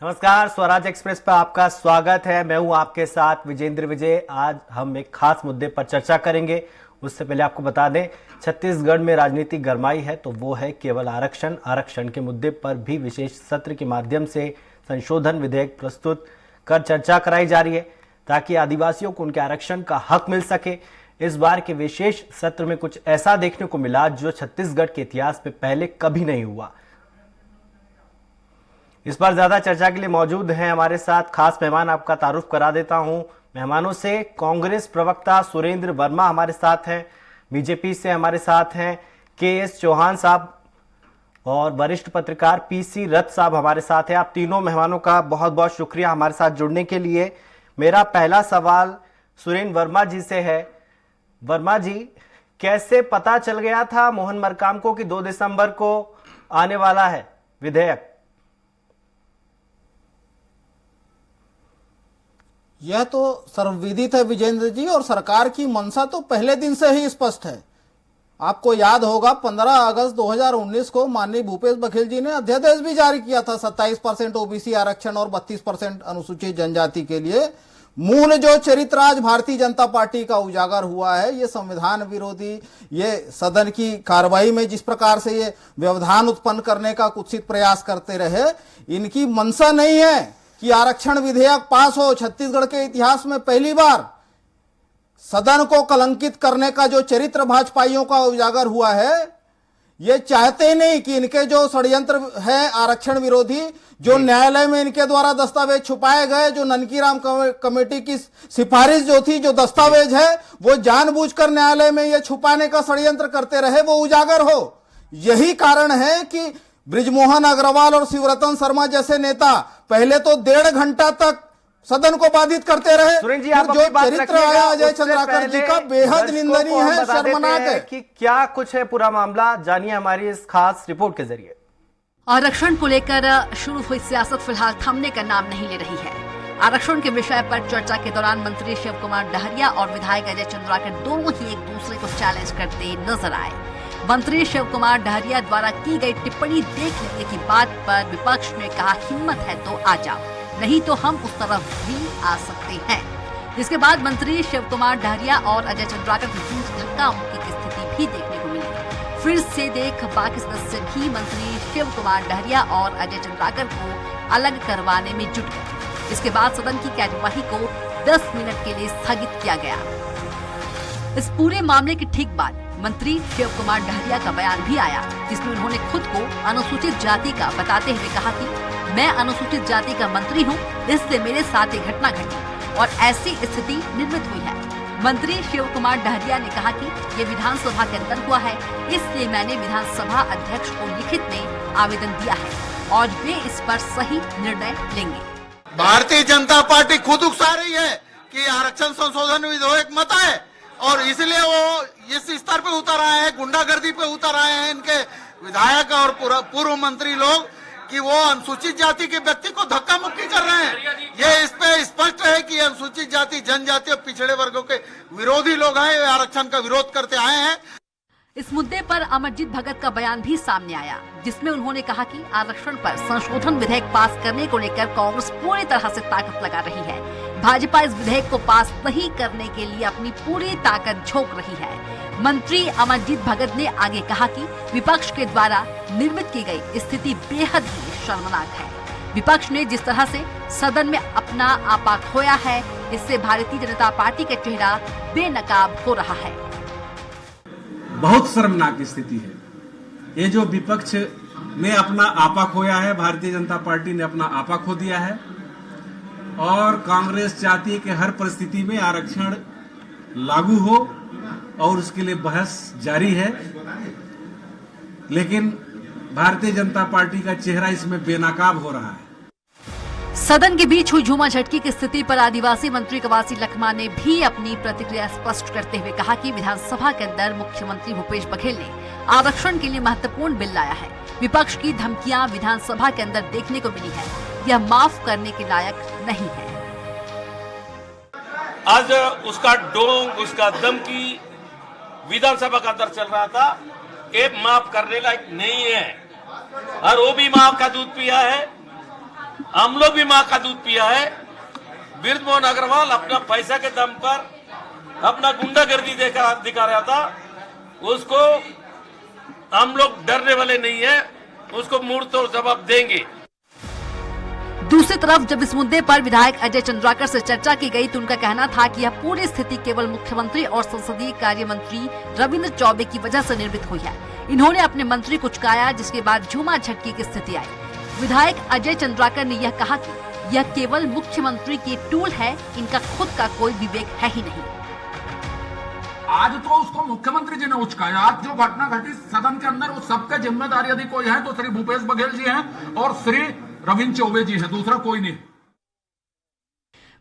नमस्कार, स्वराज एक्सप्रेस पर आपका स्वागत है। मैं हूं आपके साथ विजेंद्र विजय। आज हम एक खास मुद्दे पर चर्चा करेंगे। उससे पहले आपको बता दें, छत्तीसगढ़ में राजनीति गरमाई है तो वो है केवल आरक्षण के मुद्दे पर भी विशेष सत्र के माध्यम से संशोधन विधेयक प्रस्तुत कर चर्चा कराई जा रही है ताकि आदिवासियों को उनके आरक्षण का हक मिल सके। इस बार के विशेष सत्र में कुछ ऐसा देखने को मिला जो छत्तीसगढ़ के इतिहास में पहले कभी नहीं हुआ। इस पर ज्यादा चर्चा के लिए मौजूद हैं हमारे साथ खास मेहमान। आपका तारुफ करा देता हूं मेहमानों से। कांग्रेस प्रवक्ता सुरेंद्र वर्मा हमारे साथ हैं, बीजेपी से हमारे साथ हैं के.एस. चौहान साहब और वरिष्ठ पत्रकार पी.सी. रथ साहब हमारे साथ हैं। आप तीनों मेहमानों का बहुत बहुत शुक्रिया हमारे साथ जुड़ने के लिए। मेरा पहला सवाल सुरेंद्र वर्मा जी से है। वर्मा जी, कैसे पता चल गया था मोहन मरकाम को कि 2 दिसंबर को आने वाला है विधेयक? यह तो सर्वविदित है विजेंद्र जी, और सरकार की मंशा तो पहले दिन से ही स्पष्ट है। आपको याद होगा 15 अगस्त 2019 को माननीय भूपेश बघेल जी ने अध्यादेश भी जारी किया था 27% ओबीसी आरक्षण और 32% अनुसूचित जनजाति के लिए। मूल जो चरित्र आज भारतीय जनता पार्टी का उजागर हुआ है, ये संविधान विरोधी, ये सदन की कार्रवाई में जिस प्रकार से ये व्यवधान उत्पन्न करने का कुत्सित प्रयास करते रहे, इनकी मंशा नहीं है कि आरक्षण विधेयक पास हो। छत्तीसगढ़ के इतिहास में पहली बार सदन को कलंकित करने का जो चरित्र भाजपाइयों का उजागर हुआ है, ये चाहते ही नहीं कि इनके जो षड्यंत्र है आरक्षण विरोधी, जो न्यायालय में इनके द्वारा दस्तावेज छुपाए गए, जो ननकीराम कमेटी की सिफारिश जो थी, जो दस्तावेज है, वो जानबूझकर न्यायालय में ये छुपाने का षड्यंत्र करते रहे, वो उजागर हो। यही कारण है कि बृजमोहन अग्रवाल और शिवरतन शर्मा जैसे नेता पहले तो 1.5 घंटा तक सदन को बाधित करते रहे। सुरेंद्र जी, आप जो चरित्र आया अजय चंद्राकर जी का बेहद निंदनीय है, शर्मनाक है। कि क्या कुछ है पूरा मामला, जानिए हमारी इस खास रिपोर्ट के जरिए। आरक्षण को लेकर शुरू हुई सियासत फिलहाल थमने का नाम नहीं ले रही है। आरक्षण के विषय पर चर्चा के दौरान मंत्री शिव कुमार डहरिया और विधायक अजय चंद्राकर दोनों ही एक दूसरे को चैलेंज करते नजर आए। मंत्री शिव कुमार डहरिया द्वारा की गई टिप्पणी देख लेने की बात पर विपक्ष ने कहा, हिम्मत है तो आ जाओ, नहीं तो हम उस तरफ भी आ सकते हैं। इसके बाद मंत्री शिव कुमार डहरिया और अजय चंद्राकर के बीच धक्का मुक्की की स्थिति भी देखने को मिली। फिर से देख बाकी सदस्य भी मंत्री शिव कुमार डहरिया और अजय चंद्राकर को अलग करवाने में जुट गए। इसके बाद सदन की कार्यवाही को 10 मिनट के लिए स्थगित किया गया। इस पूरे मामले के ठीक बाद मंत्री शिव कुमार डहरिया का बयान भी आया, जिसमें उन्होंने खुद को अनुसूचित जाति का बताते हुए कहा कि मैं अनुसूचित जाति का मंत्री हूं, इसलिए मेरे साथ ये घटना घटी और ऐसी स्थिति निर्मित हुई है। मंत्री शिव कुमार डहरिया ने कहा कि ये विधानसभा के अंदर हुआ है, इसलिए मैंने विधानसभा अध्यक्ष को लिखित में आवेदन दिया है और वे इस पर सही निर्णय लेंगे। भारतीय जनता पार्टी खुद उकसा रही है कि आरक्षण संशोधन विधेयक मत है, और इसलिए वो इस स्तर पे उतर आए हैं, गुंडागर्दी पे उतर आए हैं इनके विधायक और पूर्व मंत्री लोग, कि वो अनुसूचित जाति के व्यक्ति को धक्का मुक्की कर रहे हैं। ये इस पे स्पष्ट है कि अनुसूचित जाति, जनजाति और पिछड़े वर्गों के विरोधी लोग हैं, आरक्षण का विरोध करते आए हैं। इस मुद्दे पर अमरजीत भगत का बयान भी सामने आया, जिसमें उन्होंने कहा कि आरक्षण पर संशोधन विधेयक पास करने को लेकर कांग्रेस पूरी तरह से ताकत लगा रही है। भाजपा इस विधेयक को पास नहीं करने के लिए अपनी पूरी ताकत झोंक रही है। मंत्री अमरजीत भगत ने आगे कहा कि विपक्ष के द्वारा निर्मित की गई स्थिति बेहद ही शर्मनाक है। विपक्ष ने जिस तरह से सदन में अपना आपा खोया है, इससे भारतीय जनता पार्टी का चेहरा बेनकाब हो रहा है। बहुत शर्मनाक स्थिति है। ये जो विपक्ष ने अपना आपा खोया है, भारतीय जनता पार्टी ने अपना आपा खो दिया है, और कांग्रेस चाहती है कि हर परिस्थिति में आरक्षण लागू हो और उसके लिए बहस जारी है, लेकिन भारतीय जनता पार्टी का चेहरा इसमें बेनकाब हो रहा है। सदन के बीच हुई झूमा झटकी की स्थिति पर आदिवासी मंत्री कवासी लखमा ने भी अपनी प्रतिक्रिया स्पष्ट करते हुए कहा कि विधानसभा के अंदर मुख्यमंत्री भूपेश बघेल ने आरक्षण के लिए महत्वपूर्ण बिल लाया है। विपक्ष की धमकियां विधानसभा के अंदर देखने को मिली है, यह माफ करने के लायक नहीं है। आज उसका डोंग, उसका धमकी विधानसभा का अंदर चल रहा था, ये माफ करने लायक नहीं है। और वो भी माफ का दूध पिया है, हम लोग भी माँ का दूध पिया है। बृजमोहन अग्रवाल अपना पैसा के दम पर अपना गुंडागर्दी दिखा रहा था, उसको हम लोग डरने वाले नहीं है, उसको मुंह तोड़ जवाब देंगे। दूसरी तरफ जब इस मुद्दे पर विधायक अजय चंद्राकर से चर्चा की गई तो उनका कहना था कि यह पूरी स्थिति केवल मुख्यमंत्री और संसदीय कार्य मंत्री रविंद्र चौबे की वजह से निर्मित हुई है। इन्होंने अपने मंत्री को चुकाया, जिसके बाद झूमा झटकी की स्थिति आई। विधायक अजय चंद्राकर ने यह कहा कि यह केवल मुख्यमंत्री की टूल है, इनका खुद का कोई विवेक है ही नहीं। आज तो उसको मुख्यमंत्री जी ने उचकाया। आज जो घटना घटी सदन के अंदर, वो सबका जिम्मेदारी यदि कोई है तो श्री भूपेश बघेल जी हैं और श्री रविंद्र चौबे जी हैं, दूसरा कोई नहीं।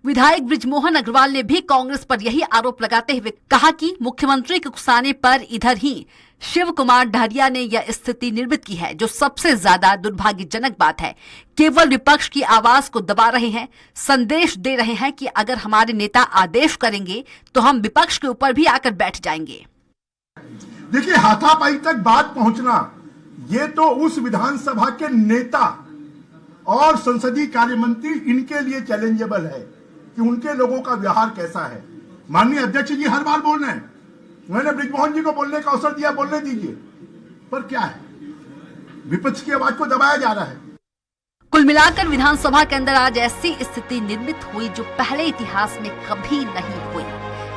विधायक बृजमोहन अग्रवाल ने भी कांग्रेस पर यही आरोप लगाते हुए कहा कि मुख्यमंत्री के उकसाने पर इधर ही शिव कुमार डहरिया ने यह स्थिति निर्मित की है, जो सबसे ज्यादा दुर्भाग्यजनक बात है। केवल विपक्ष की आवाज को दबा रहे हैं, संदेश दे रहे हैं कि अगर हमारे नेता आदेश करेंगे तो हम विपक्ष के ऊपर भी आकर बैठ जाएंगे। देखिए, हाथापाई तक बात पहुंचना, ये तो उस विधानसभा के नेता और संसदीय कार्य मंत्री इनके लिए चैलेंजेबल है कि उनके लोगों का व्यवहार कैसा है। माननीय अध्यक्ष जी हर बार बोल रहे हैं, मैंने बृजमोहन जी को बोलने का अवसर दिया, बोलने दीजिए, पर क्या है, विपक्ष की आवाज को दबाया जा रहा है। कुल मिलाकर विधानसभा के अंदर आज ऐसी स्थिति निर्मित हुई जो पहले इतिहास में कभी नहीं हुई,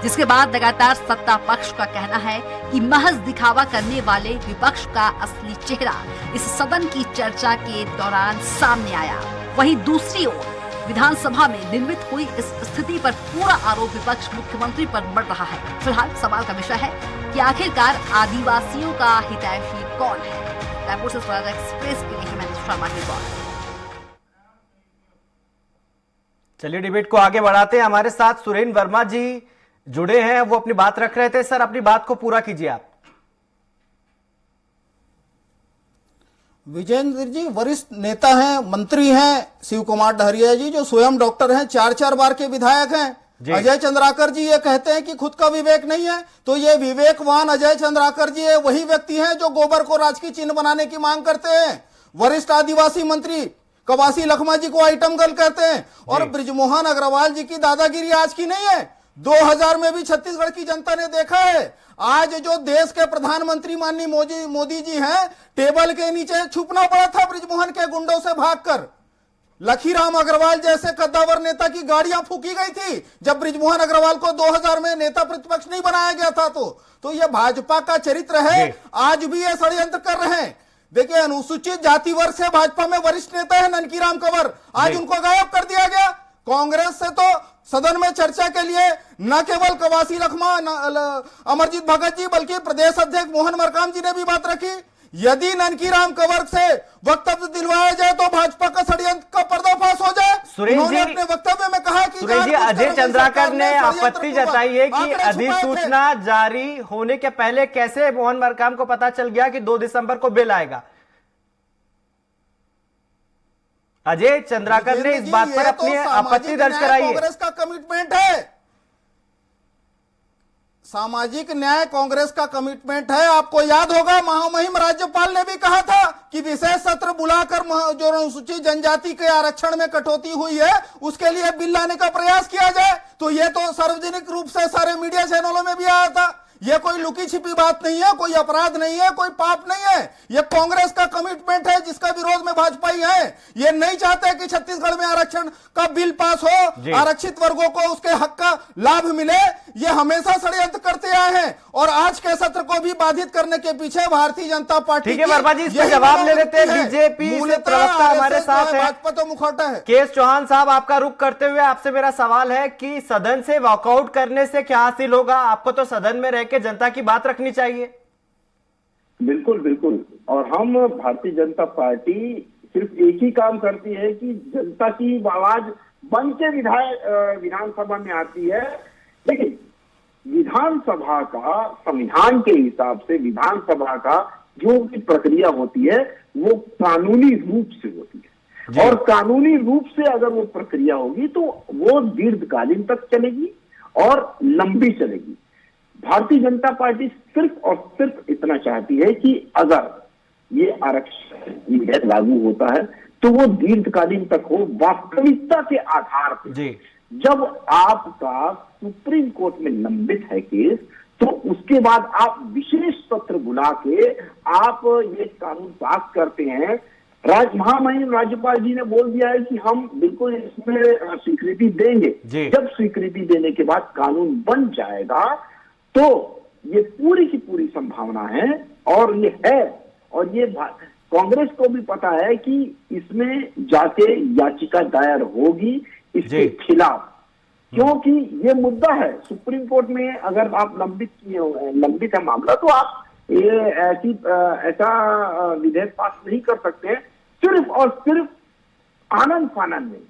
जिसके बाद लगातार सत्ता पक्ष का कहना है कि महज दिखावा करने वाले विपक्ष का असली चेहरा इस सदन की चर्चा के दौरान सामने आया। वहीं दूसरी ओर विधानसभा में निर्मित हुई इस स्थिति पर पूरा आरोप विपक्ष मुख्यमंत्री पर बढ़ रहा है। फिलहाल सवाल का विषय है कि आखिरकार आदिवासियों का हितैषी कौन है। रायपुर से स्वराज एक्सप्रेस के लिए हेमंत शर्मा की रिपोर्ट। चलिए डिबेट को आगे बढ़ाते हैं। हमारे साथ सुरेंद्र वर्मा जी जुड़े हैं, वो अपनी बात रख रहे थे। सर, अपनी बात को पूरा कीजिए आप। विजेंद्र जी वरिष्ठ नेता हैं, मंत्री हैं शिव कुमार डहरिया जी, जो स्वयं डॉक्टर हैं, 4 बार के विधायक हैं। अजय चंद्राकर जी ये कहते हैं कि खुद का विवेक नहीं है, तो ये विवेकवान अजय चंद्राकर जी वही व्यक्ति हैं जो गोबर को राजकीय चिन्ह बनाने की मांग करते हैं। वरिष्ठ आदिवासी मंत्री कवासी लखमा जी को आइटम गर्ल कहते हैं। और बृजमोहन अग्रवाल जी की दादागिरी आज की नहीं है, 2000 में भी छत्तीसगढ़ की जनता ने देखा है। आज जो देश के प्रधानमंत्री माननीय मोदी जी हैं, टेबल के नीचे छुपना पड़ा था बृजमोहन के गुंडों से भागकर। लखीराम अग्रवाल जैसे कद्दावर नेता की गाड़ियां फूकी गई थी जब बृजमोहन अग्रवाल को 2000 में नेता प्रतिपक्ष नहीं बनाया गया था। तो ये भाजपा का चरित्र है, आज भी ये षड्यंत्र कर रहे हैं। देखिए, अनुसूचित जाति वर्ग से भाजपा में वरिष्ठ नेता है ननकीराम कंवर, आज उनको गायब कर दिया गया। कांग्रेस से तो सदन में चर्चा के लिए न केवल कवासी लखमा अमरजीत भगत जी बल्कि प्रदेश अध्यक्ष मोहन मरकाम जी ने भी बात रखी। यदि ननकीराम कंवर से वक्तव्य दिलवाया जाए तो भाजपा का षड्यंत्र का पर्दाफाश हो जाए। उन्होंने अपने वक्तव्य में कहा कि अजय चंद्राकर ने आपत्ति जताई है कि अधिसूचना जारी होने के पहले कैसे मोहन मरकाम को पता चल गया कि 2 दिसंबर को बिल आएगा। अजय चंद्राकर ने इस बात पर अपनी आपत्ति दर्ज कराई है। कांग्रेस का कमिटमेंट है, सामाजिक न्याय कांग्रेस का कमिटमेंट है। आपको याद होगा महामहिम राज्यपाल ने भी कहा था कि विशेष सत्र बुलाकर जो अनुसूचित जनजाति के आरक्षण में कटौती हुई है उसके लिए बिल लाने का प्रयास किया जाए। तो ये तो सार्वजनिक रूप से सारे मीडिया चैनलों में भी आया था। ये कोई लुकी छिपी बात नहीं है, कोई अपराध नहीं है, कोई पाप नहीं है। ये कांग्रेस का कमिटमेंट है जिसका विरोध में भाजपा ही है। ये नहीं चाहते कि छत्तीसगढ़ में आरक्षण का बिल पास हो, आरक्षित वर्गों को उसके हक का लाभ मिले। ये हमेशा षड्यंत्र करते आए हैं और आज के सत्र को भी बाधित करने के पीछे भारतीय जनता पार्टी। ठीक है वर्मा जी, इसका जवाब ले लेते हैं। बीजेपी से प्रवक्ता हमारे साथ है, भाजपा तो मुखौटा है। केएस चौहान साहब, आपका रुख करते हुए आपसे मेरा सवाल है कि सदन से वॉकआउट करने से क्या हासिल होगा? आपको तो सदन में रह के जनता की बात रखनी चाहिए। बिल्कुल बिल्कुल, और हम भारतीय जनता पार्टी सिर्फ एक ही काम करती है कि जनता की आवाज बन के विधानसभा में आती है। लेकिन विधानसभा का संविधान के हिसाब से विधानसभा का जो भी प्रक्रिया होती है वो कानूनी रूप से होती है, और कानूनी रूप से अगर वो प्रक्रिया होगी तो वो दीर्घकालीन तक चलेगी और लंबी चलेगी। भारतीय जनता पार्टी सिर्फ और सिर्फ इतना चाहती है कि अगर ये आरक्षण लागू होता है तो वो दीर्घकालीन तक हो, वास्तविकता के आधार पर। जी। जब आपका सुप्रीम कोर्ट में लंबित है केस, तो उसके बाद आप विशेष सत्र बुला के आप ये कानून पास करते हैं। महामहिम राज्यपाल जी ने बोल दिया है कि हम बिल्कुल इसमें स्वीकृति देंगे। जब स्वीकृति देने के बाद कानून बन जाएगा तो ये पूरी की पूरी संभावना है, और ये है, और ये कांग्रेस को भी पता है कि इसमें जाके याचिका दायर होगी इसके खिलाफ, क्योंकि ये मुद्दा है सुप्रीम कोर्ट में। अगर आप लंबित है मामला, तो आप ये ऐसा विधेयक पास नहीं कर सकते सिर्फ और सिर्फ आनंद फानंद में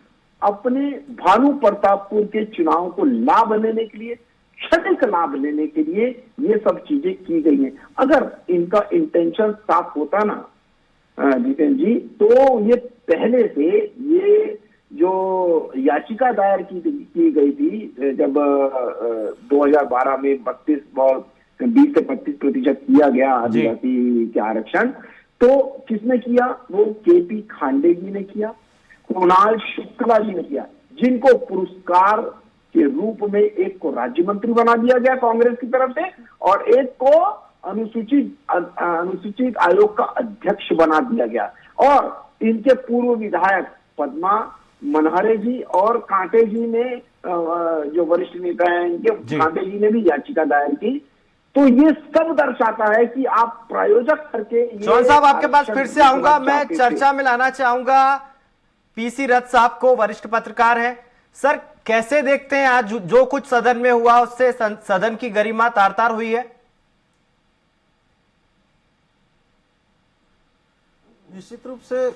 अपने भानु प्रतापपुर के चुनाव को लाभ लेने के लिए, क्षणिक लाभ लेने के लिए ये सब चीजें की गई हैं। अगर इनका इंटेंशन साफ होता ना जितेंद्र जी, तो ये पहले से ये जो याचिका दायर की गई थी, जब 2012 में 20 से 25% किया गया आदिवासी के आरक्षण, तो किसने किया? वो केपी खांडे जी ने किया, कुणाल शुक्ला जी ने किया, जिनको पुरस्कार के रूप में एक को राज्य मंत्री बना दिया गया कांग्रेस की तरफ से, और एक को अनुसूचित आयोग का अध्यक्ष बना दिया गया। और इनके पूर्व विधायक पद्मा मनहरे जी और कांटे जी ने, जो वरिष्ठ नेता हैं इनके, कांटे जी ने भी याचिका दायर की। तो ये सब दर्शाता है कि आप प्रायोजक करके। चौहान साहब, आपके पास फिर से आऊंगा, मैं चर्चा में लाना चाहूंगा पीसी रथ साहब को, वरिष्ठ पत्रकार है। सर, कैसे देखते हैं आज जो कुछ सदन में हुआ, उससे सदन की गरिमा तार-तार हुई है? निश्चित रूप से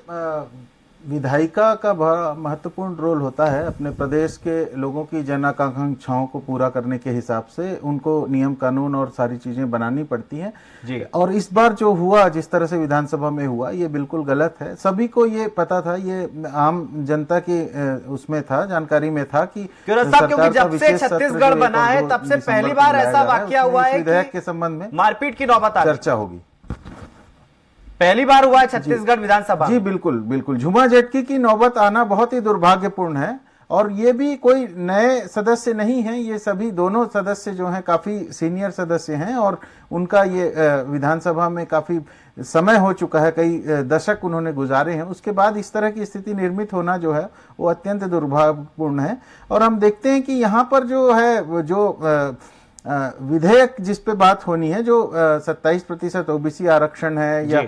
विधायिका का बड़ा महत्वपूर्ण रोल होता है अपने प्रदेश के लोगों की जन आकांक्षाओं को पूरा करने के हिसाब से। उनको नियम कानून और सारी चीजें बनानी पड़ती हैं जी। और इस बार जो हुआ, जिस तरह से विधानसभा में हुआ, ये बिल्कुल गलत है। सभी को ये पता था, ये आम जनता की उसमें था, जानकारी में था कि क्योंकि जब से छत्तीसगढ़ बना है तब से पहली बार ऐसा वाकया हुआ है विधेयक के संबंध में मारपीट की नौबत चर्चा होगी। पहली बार हुआ है छत्तीसगढ़ विधानसभा। जी बिल्कुल बिल्कुल, झुमा झटकी की नौबत आना बहुत ही दुर्भाग्यपूर्ण है। और ये भी कोई नए सदस्य नहीं हैं, ये सभी दोनों सदस्य जो हैं काफी सीनियर सदस्य हैं, और उनका ये विधानसभा में काफी समय हो चुका है, कई दशक उन्होंने गुजारे हैं। उसके बाद इस तरह की स्थिति निर्मित होना जो है वो अत्यंत दुर्भाग्यपूर्ण है। और हम देखते हैं कि यहाँ पर जो है, जो विधेयक जिस पे बात होनी है, जो 27% ओबीसी आरक्षण है, या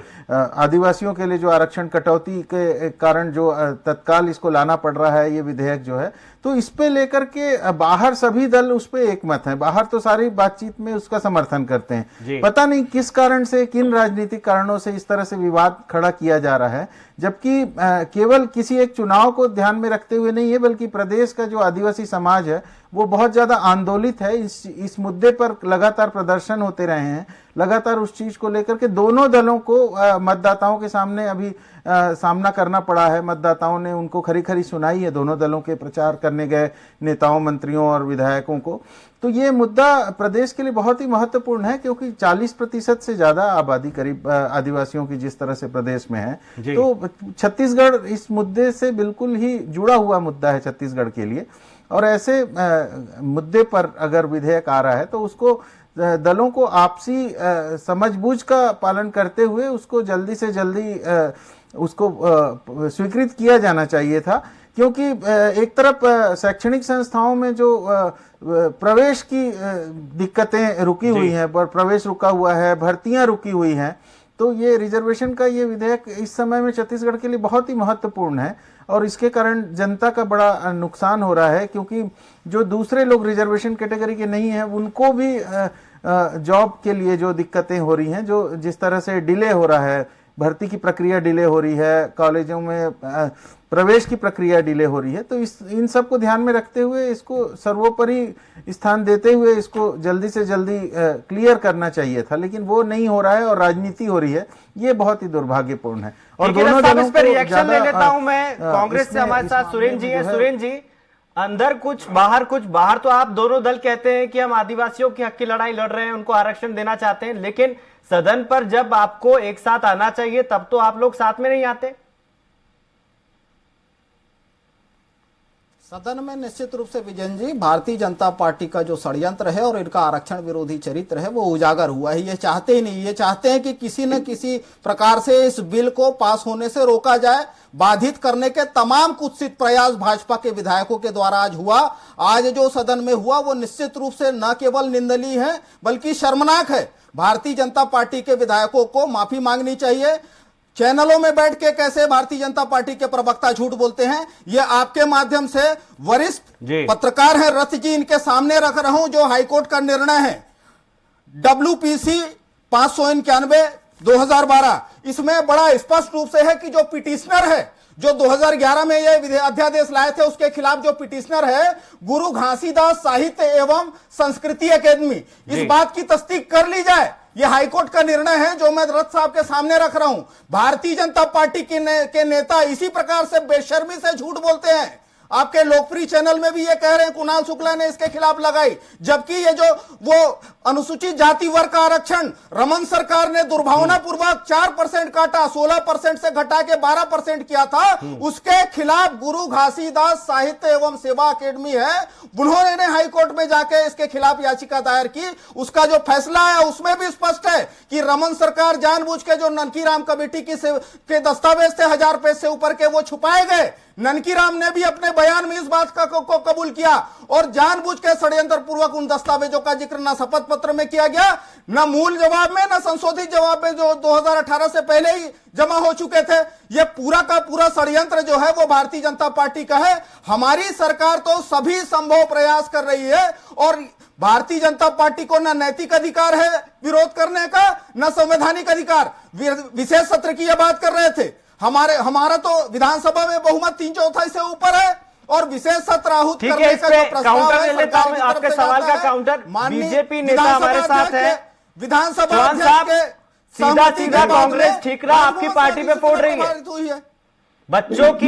आदिवासियों के लिए जो आरक्षण कटौती के कारण जो तत्काल इसको लाना पड़ रहा है, ये विधेयक जो है, तो इस पे लेकर के बाहर सभी दल उस पे एक मत है। बाहर तो सारी बातचीत में उसका समर्थन करते हैं। पता नहीं किस कारण से, किन राजनीतिक कारणों से इस तरह से विवाद खड़ा किया जा रहा है, जबकि केवल किसी एक चुनाव को ध्यान में रखते हुए नहीं है, बल्कि प्रदेश का जो आदिवासी समाज है वो बहुत ज्यादा आंदोलित है। इस मुद्दे पर लगातार प्रदर्शन होते रहे हैं, लगातार उस चीज को लेकर के दोनों दलों को मतदाताओं के सामने अभी सामना करना पड़ा है। मतदाताओं ने उनको खरी खरी सुनाई है, दोनों दलों के प्रचार करने गए नेताओं, मंत्रियों और विधायकों को। तो ये मुद्दा प्रदेश के लिए बहुत ही महत्वपूर्ण है, क्योंकि 40% से ज्यादा आबादी करीब आदिवासियों की जिस तरह से प्रदेश में है, तो छत्तीसगढ़ इस मुद्दे से बिल्कुल ही जुड़ा हुआ मुद्दा है छत्तीसगढ़ के लिए। और ऐसे मुद्दे पर अगर विधेयक आ रहा है तो उसको दलों को आपसी समझबूझ का पालन करते हुए उसको जल्दी से जल्दी उसको स्वीकृत किया जाना चाहिए था। क्योंकि एक तरफ शैक्षणिक संस्थाओं में जो प्रवेश की दिक्कतें रुकी हुई हैं, पर प्रवेश रुका हुआ है, भर्तियां रुकी हुई हैं, तो ये रिजर्वेशन का ये विधेयक इस समय में छत्तीसगढ़ के लिए बहुत ही महत्वपूर्ण है। और इसके कारण जनता का बड़ा नुकसान हो रहा है, क्योंकि जो दूसरे लोग रिजर्वेशन कैटेगरी के नहीं हैं उनको भी जॉब के लिए जो दिक्कतें हो रही हैं, जो जिस तरह से डिले हो रहा है, भर्ती की प्रक्रिया डिले हो रही है, कॉलेजों में प्रवेश की प्रक्रिया डिले हो रही है, तो इन सब को ध्यान में रखते हुए इसको सर्वोपरि स्थान देते हुए इसको जल्दी से जल्दी क्लियर करना चाहिए था। लेकिन वो नहीं हो रहा है और राजनीति हो रही है, ये बहुत ही दुर्भाग्यपूर्ण है। और दोनों दलों को रिएक्शन ले लेता हूं मैं। कांग्रेस से हमारे साथ सुरेंद्र जी हैं। सुरेंद्र जी, अंदर कुछ बाहर कुछ, बाहर तो आप दोनों दल कहते हैं कि हम आदिवासियों की हक की लड़ाई लड़ रहे हैं, उनको आरक्षण देना चाहते हैं, लेकिन सदन पर जब आपको एक साथ आना चाहिए तब तो आप लोग साथ में नहीं आते। सदन में निश्चित रूप से विजयन जी भारतीय जनता पार्टी का जो षड्यंत्र है और इनका आरक्षण विरोधी चरित्र है वो उजागर हुआ है। ये चाहते ही नहीं, ये चाहते हैं कि किसी न किसी प्रकार से इस बिल को पास होने से रोका जाए। बाधित करने के तमाम कुत्सित प्रयास भाजपा के विधायकों के द्वारा आज हुआ। आज जो सदन में हुआ वो निश्चित रूप से न केवल निंदनीय है बल्कि शर्मनाक है। भारतीय जनता पार्टी के विधायकों को माफी मांगनी चाहिए। चैनलों में बैठ के कैसे भारतीय जनता पार्टी के प्रवक्ता झूठ बोलते हैं, ये आपके माध्यम से वरिष्ठ पत्रकार हैं रथ जी, इनके सामने रख रहा हूं। जो हाईकोर्ट का निर्णय है WPC 591/2012, इसमें बड़ा स्पष्ट रूप से है कि जो पिटिशनर है, जो 2011 में ये अध्यादेश लाए थे, उसके खिलाफ जो पिटिशनर है गुरु घासीदास साहित्य एवं संस्कृति अकेदमी, इस बात की तस्दीक कर ली जाए। यह हाईकोर्ट का निर्णय है जो मैं रथ साहब के सामने रख रहा हूं। भारतीय जनता पार्टी के नेता इसी प्रकार से बेशर्मी से झूठ बोलते हैं। आपके लोकप्रिय चैनल में भी ये कह रहे हैं कुणाल शुक्ला ने इसके खिलाफ लगाई, जबकि ये जो वो अनुसूचित जाति वर्ग का आरक्षण रमन सरकार ने दुर्भावनापूर्वक 4% काटा, 16% से घटा के 12% किया था, उसके खिलाफ गुरु घासीदास साहित्य एवं सेवा अकेडमी है, उन्होंने हाईकोर्ट में जाके इसके खिलाफ याचिका दायर की। उसका जो फैसला है उसमें भी स्पष्ट है कि रमन सरकार जानबूझ के जो ननकीराम कमेटी के दस्तावेज थे 1000 पेज से ऊपर के, वो छुपाए गए। ननकीराम ने भी अपने बयान में इस बात को कबूल किया और जानबूझ के षड्यंत्र पूर्वक उन दस्तावेजों का जिक्र न शपथ पत्र में किया गया, न मूल जवाब में, न संशोधित जवाब में जो 2018 से पहले ही जमा हो चुके थे। यह पूरा का पूरा षड्यंत्र जो है वो भारतीय जनता पार्टी का है। हमारी सरकार तो सभी संभव प्रयास कर रही है और भारतीय जनता पार्टी को न नैतिक अधिकार है विरोध करने का, न संवैधानिक अधिकार। विशेष सत्र की यह बात कर रहे थे, हमारा तो विधानसभा में बहुमत 3/4 से ऊपर है और विशेष सत्र आहूत करने का जो प्रस्ताव है, लेता हूं आपके सवाल का काउंटर। बीजेपी नेता हमारे साथ है, विधानसभा साहब, सीधा कांग्रेस ठीकरा आपकी पार्टी पे फोड़ रही है। बच्चों के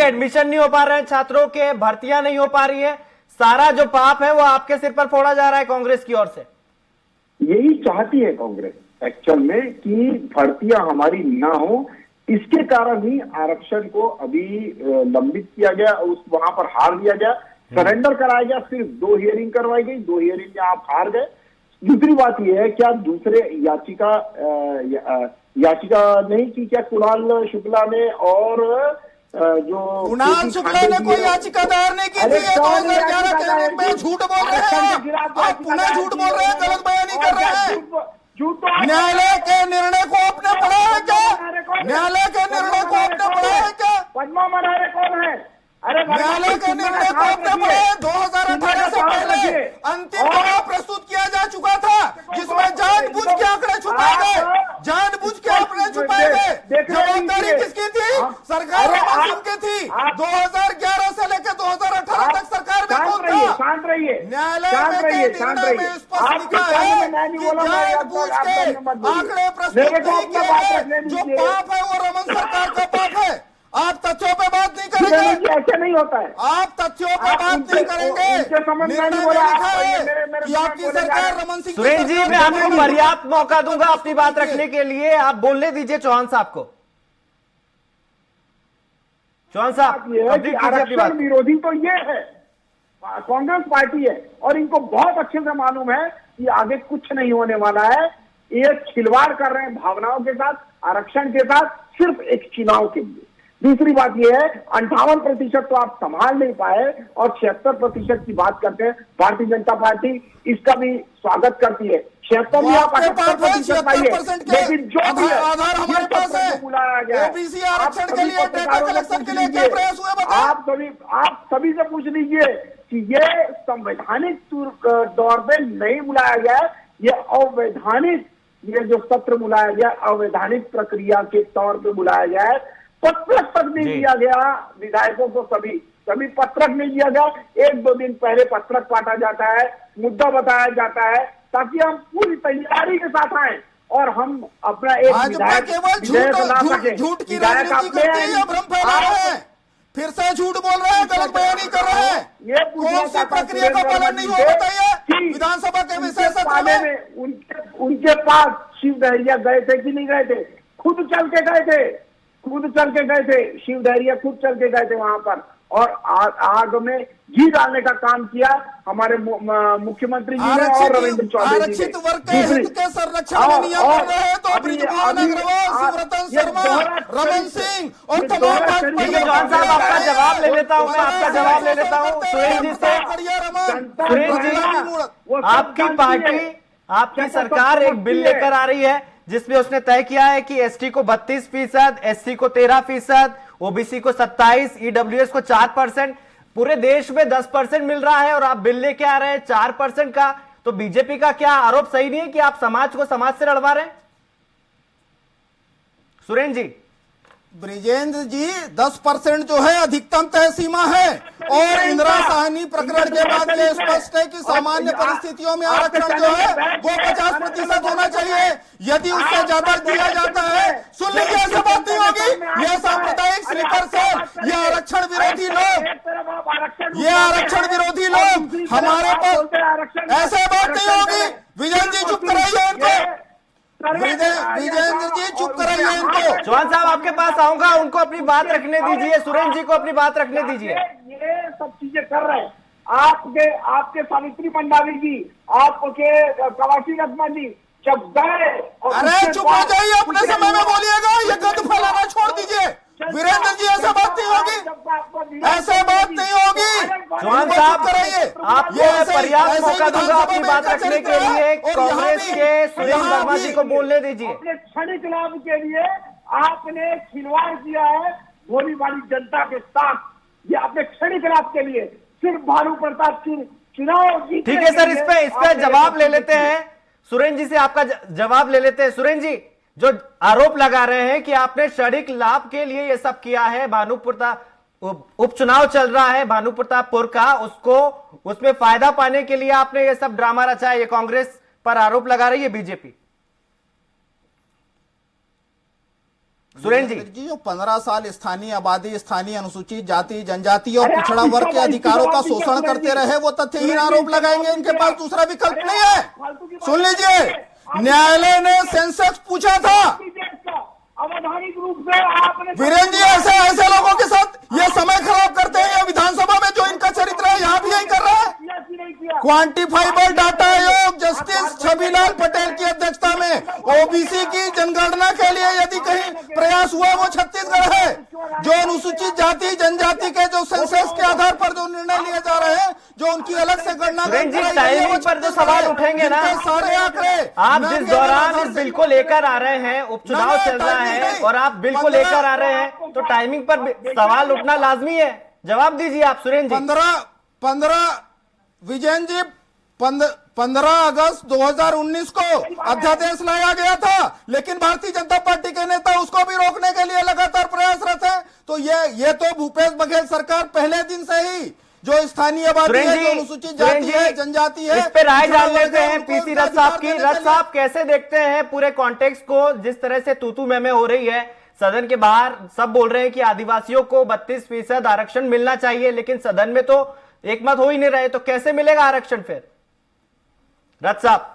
एडमिशन नहीं हो पा रहे हैं, छात्रों के भर्तियां नहीं हो पा रही है, सारा जो पाप है वो आपके सिर पर फोड़ा जा रहा है कांग्रेस की ओर से। यही चाहती है कांग्रेस एक्चुअल में कि भर्तियां हमारी ना हो, इसके कारण ही आरक्षण को अभी लंबित किया गया, वहां पर हार दिया गया, सरेंडर कराया गया। सिर्फ 2 हियरिंग करवाई गई, 2 हियरिंग में आप हार गए। दूसरी बात यह है, क्या दूसरे याचिका नहीं की क्या कुणाल शुक्ला ने और जो कुणाल शुक्ला ने कोई याचिका दायर नहीं की थी। 2011 के में झूठ बोल रहे हैं आप, पुनः झूठ बोल रहे हैं, गलत बयानी कर रहे हैं। न्यायालय के निर्णय को आपने पढ़ा है क्या? न्यायालय के निर्णय को आपने पढ़ा है क्या? पद्मा मनारे कौन है? अरे न्यायालय के निर्णय को आपने पढ़ा है? 2018 से पहले अंतिम जवाब प्रस्तुत किया जा चुका था जिसमें जानबूझ के आंकड़े छुपाए गए, जानबूझ के आंकड़े छुपाए गए। जवाबदारी किसकी थी? सरकार रमन सिंह की थी। 2011 से लेकर 2018 तक सरकार में कौन था? शांत रहिए। न्यायालय में स्पष्ट लिखा है कि जानबूझ के आंकड़े प्रस्तुत नहीं किए। जो पाप है वो रमन सरकार का पाप है। आप तथ्यों पे बात नहीं करेंगे, ऐसे नहीं होता है। आप तथ्यों पे बात नहीं करेंगे। आपकी सरकार रमन सिंह। सुरेंद्र जी, मैं आपको पर्याप्त मौका दूंगा अपनी बात रखने के लिए, आप बोलने दीजिए चौहान साहब को। चौहान साहब, आरक्षण विरोधी तो ये है, कांग्रेस पार्टी है और इनको बहुत अच्छे से मालूम है कि आगे कुछ नहीं होने वाला है। ये खिलवाड़ कर रहे हैं भावनाओं के साथ, आरक्षण के साथ, सिर्फ एक चुनाव के लिए। दूसरी बात यह है 58% तो आप संभाल नहीं पाए और 76% की बात करते हैं। भारतीय जनता पार्टी इसका भी स्वागत करती है। 76 में आप 78% पाइए, लेकिन जो आधार हमारे पास है, बुलाया गया ओबीसी आरक्षण के लिए, डेटा कलेक्शन के लिए क्या प्रयास हुए बताइए। आप सभी से पूछ लीजिए कि ये संवैधानिक तौर पे नहीं बुलाया गया है, ये अवैधानिक, ये जो सत्र बुलाया गया अवैधानिक प्रक्रिया के तौर पे बुलाया गया है। पत्रक तक नहीं दिया गया विधायकों को, सभी पत्रक नहीं दिया गया। 1-2 दिन पहले पत्रक बांटा जाता है, मुद्दा बताया जाता है ताकि हम पूरी तैयारी के साथ आए और हम अपना एक झूठ की राजनीति करते हैं, भ्रम फैला रहे हैं, फिर से झूठ बोल रहे हैं, गलत बयानी कर रहे हैं। ये कौन सी प्रक्रिया का पालन नहीं हुआ बताइए? विधानसभा के विशेष सत्र में उनके पास शिव डहरिया गए थे कि नहीं गए थे? खुद चल के गए थे, शिव डहरिया खुद चल के गए थे वहां पर और आग में घी डालने का काम किया हमारे मुख्यमंत्री जी ने और रविंद्र चौबे जी ने। आरक्षित वर्ग के हित के संरक्षण में नियम कर रहे हैं तो बृजमोहन अग्रवाल, शिवरतन शर्मा, रमन सिंह और तमाम ठीक है जॉन साहब, आपका जवाब ले लेता हूँ, मैं आपका जवाब ले लेता हूँ सुरेंद्र जी से। सुरेंद्र जी, आपकी सरकार एक बिल लेकर आ रही है जिसमें उसने तय किया है कि एसटी को 32%, एससी को 13%, ओबीसी को 27%, ईडब्ल्यूएस को 4%, पूरे देश में 10% मिल रहा है और आप बिल लेके आ रहे हैं 4% का। तो बीजेपी का क्या आरोप सही नहीं है कि आप समाज को समाज से लड़वा रहे हैं? सुरेंद्र जी। ब्रिजेंद्र जी 10% जो है अधिकतम तय सीमा है और इंदिरा साहनी प्रकरण के बाद ये स्पष्ट है कि सामान्य परिस्थितियों में आरक्षण जो है वो 50% होना चाहिए। यदि उससे ज्यादा दिया जाता है, सुन लीजिए, ऐसे बात नहीं होगी। ये सांप्रदायिक स्लीपर सेल, ये आरक्षण विरोधी लोग, ये आरक्षण विरोधी लोग हमारे पास, ऐसे बात नहीं होगी। विजेंद्र जी चुप कराइए इनको, विजेंद्र जी चुप कराइए इनको। चौहान साहब आपके पास आऊंगा, उनको अपनी बात रखने दीजिए, सुरेंद्र जी को अपनी बात रखने दीजिए। ये सब चीजें कर रहे हैं आपके सावित्री मंडावी जी, आपके कवासी लक्ष्मण जी जब गए। अरे चुप हो जाइए, अपने समय में बोलिएगा, ये गंद फैलाना छोड़ दीजिए। वीरेंद्र जी ऐसा बात नहीं होगी, ऐसा बात नहीं होगी। चौहान साहब आपको पर्याप्त मौका दूंगा अपनी बात रखने के लिए। कांग्रेस के सुरेंद्र वर्मा जी को बोलने दीजिए। अपने क्षणिक लाभ के लिए आपने खिलवाड़ किया है भोली भाली जनता के साथ, ये अपने क्षणिक लाभ के लिए सिर्फ भानु प्रताप चुनाव जीतने। ठीक है सर, इस पे जवाब ले लेते हैं। सुरेंद्र जी से आपका जवाब ले लेते हैं। सुरेंद्र जी, जो आरोप लगा रहे हैं कि आपने क्षणिक लाभ के लिए ये सब किया है, भानु प्रताप उपचुनाव चल रहा है भानु प्रतापपुर का, उसमें फायदा पाने के लिए आपने ये सब ड्रामा रचा है, ये कांग्रेस पर आरोप लगा रही है बीजेपी। सुरेंद्र जी जो 15 साल स्थानीय आबादी, स्थानीय अनुसूचित जाति, जनजाति और पिछड़ा वर्ग के अधिकारों का शोषण करते रहे, वो तथ्यहीन आरोप लगाएंगे। इनके पास दूसरा विकल्प नहीं है। सुन लीजिए, न्यायालय ने सेंसेक्स पूछा था, अवधानिक रूप से आपने वीरेंद्र जी ऐसे लोगों के साथ ये समय खराब करते हैं। ये विधानसभा में जो इनका चरित्र है यहाँ भी यही कर रहा है। क्वांटिफाइबल डाटा आयोग जस्टिस छविलाल पटेल की अध्यक्षता में ओबीसी की जनगणना के लिए यदि कहीं प्रयास हुआ वो छत्तीसगढ़ है। जो अनुसूचित जाति जनजाति के जो सेंसस के आधार पर जो निर्णय लिए जा रहे हैं, जो उनकी अलग से गणना टाइमिंग पर जो सवाल उठेंगे ना, सारे आंकड़े आप जिस दौरान इस बिल को लेकर आ रहे हैं, उपचुनाव चल रहा है और आप बिल को लेकर आ रहे हैं, तो टाइमिंग पर सवाल उठना लाजमी है। जवाब दीजिए आप सुरेंद्र जी। 15 विजयन जी 15 अगस्त 2019 को अध्यादेश लाया गया था, लेकिन भारतीय जनता पार्टी के नेता उसको भी रोकने के लिए लगातार प्रयासरत हैं। तो ये तो भूपेश बघेल सरकार पहले दिन से ही जो स्थानीय आबादी है, जो अनुसूचित जाति है, जनजाति है, इस पे राय डाल लेते हैं पीसी रथ साहब की। रथ साहब कैसे देखते हैं पूरे कॉन्टेक्स्ट को, जिस तरह से तूतू मैमे हो रही है सदन के बाहर? सब बोल रहे हैं कि आदिवासियों को 32% आरक्षण मिलना चाहिए, लेकिन सदन में तो एक मत हो ही नहीं रहे, तो कैसे मिलेगा आरक्षण फिर? रथ साहब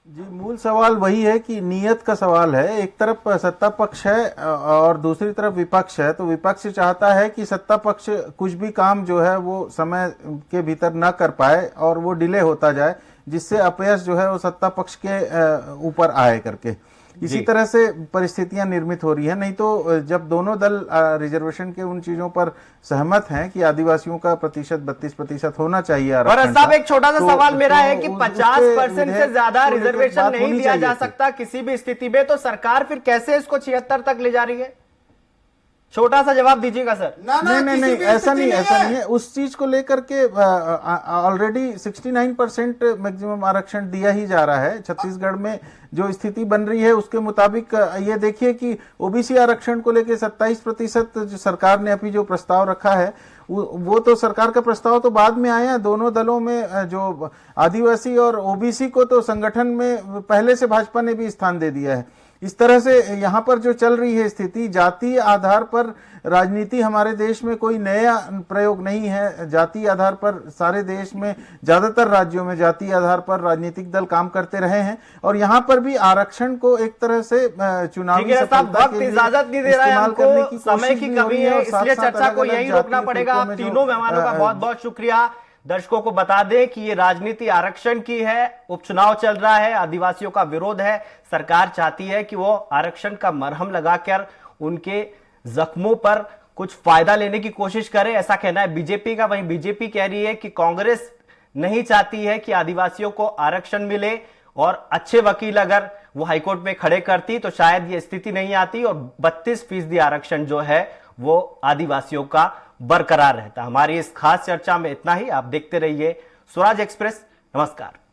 जी, मूल सवाल वही है कि नियत का सवाल है। एक तरफ सत्ता पक्ष है और दूसरी तरफ विपक्ष है। तो विपक्ष चाहता है कि सत्ता पक्ष कुछ भी काम जो है वो समय के भीतर ना कर पाए और वो डिले होता जाए, जिससे अपयश जो है वो सत्ता पक्ष के ऊपर आए करके। इसी तरह से परिस्थितियां निर्मित हो रही है। नहीं तो जब दोनों दल रिजर्वेशन के उन चीजों पर सहमत हैं कि आदिवासियों का प्रतिशत 32% होना चाहिए और साहब एक छोटा सा सवाल मेरा है कि 50% से ज्यादा रिजर्वेशन नहीं दिया जा सकता किसी भी स्थिति में, तो सरकार फिर कैसे इसको 76 तक ले जा रही है? छोटा सा जवाब दीजिएगा सर। नहीं, ऐसा नहीं है। उस चीज को लेकर के ऑलरेडी 69% मैक्सिमम आरक्षण दिया ही जा रहा है। छत्तीसगढ़ में जो स्थिति बन रही है उसके मुताबिक ये देखिए कि ओबीसी आरक्षण को लेकर 27% जो सरकार ने अभी जो प्रस्ताव रखा है, वो तो सरकार का प्रस्ताव तो बाद में आया। दोनों दलों में जो आदिवासी और ओबीसी को तो संगठन में पहले से भाजपा ने भी स्थान दे दिया है। इस तरह से यहाँ पर जो चल रही है स्थिति, जातीय आधार पर राजनीति हमारे देश में कोई नया प्रयोग नहीं है। जातीय आधार पर सारे देश में, ज्यादातर राज्यों में जातीय आधार पर राजनीतिक दल काम करते रहे हैं और यहाँ पर भी आरक्षण को एक तरह से चुनावी सफलता के लिए इजाजत नहीं दे रहा है हमको, समय की कमी है, इसलिए चर्चा को यही रोकना पड़ेगा। आप तीनों मेहमानों का बहुत बहुत शुक्रिया। दर्शकों को बता दें कि ये राजनीति आरक्षण की है, उपचुनाव चल रहा है, आदिवासियों का विरोध है, सरकार चाहती है कि वो आरक्षण का मरहम लगाकर उनके जख्मों पर कुछ फायदा लेने की कोशिश करे, ऐसा कहना है बीजेपी का। वहीं बीजेपी कह रही है कि कांग्रेस नहीं चाहती है कि आदिवासियों को आरक्षण मिले और अच्छे वकील अगर वो हाईकोर्ट में खड़े करती तो शायद ये स्थिति नहीं आती और 32% आरक्षण जो है वो आदिवासियों का बरकरार रहता। हमारी इस खास चर्चा में इतना ही। आप देखते रहिए स्वराज एक्सप्रेस। नमस्कार।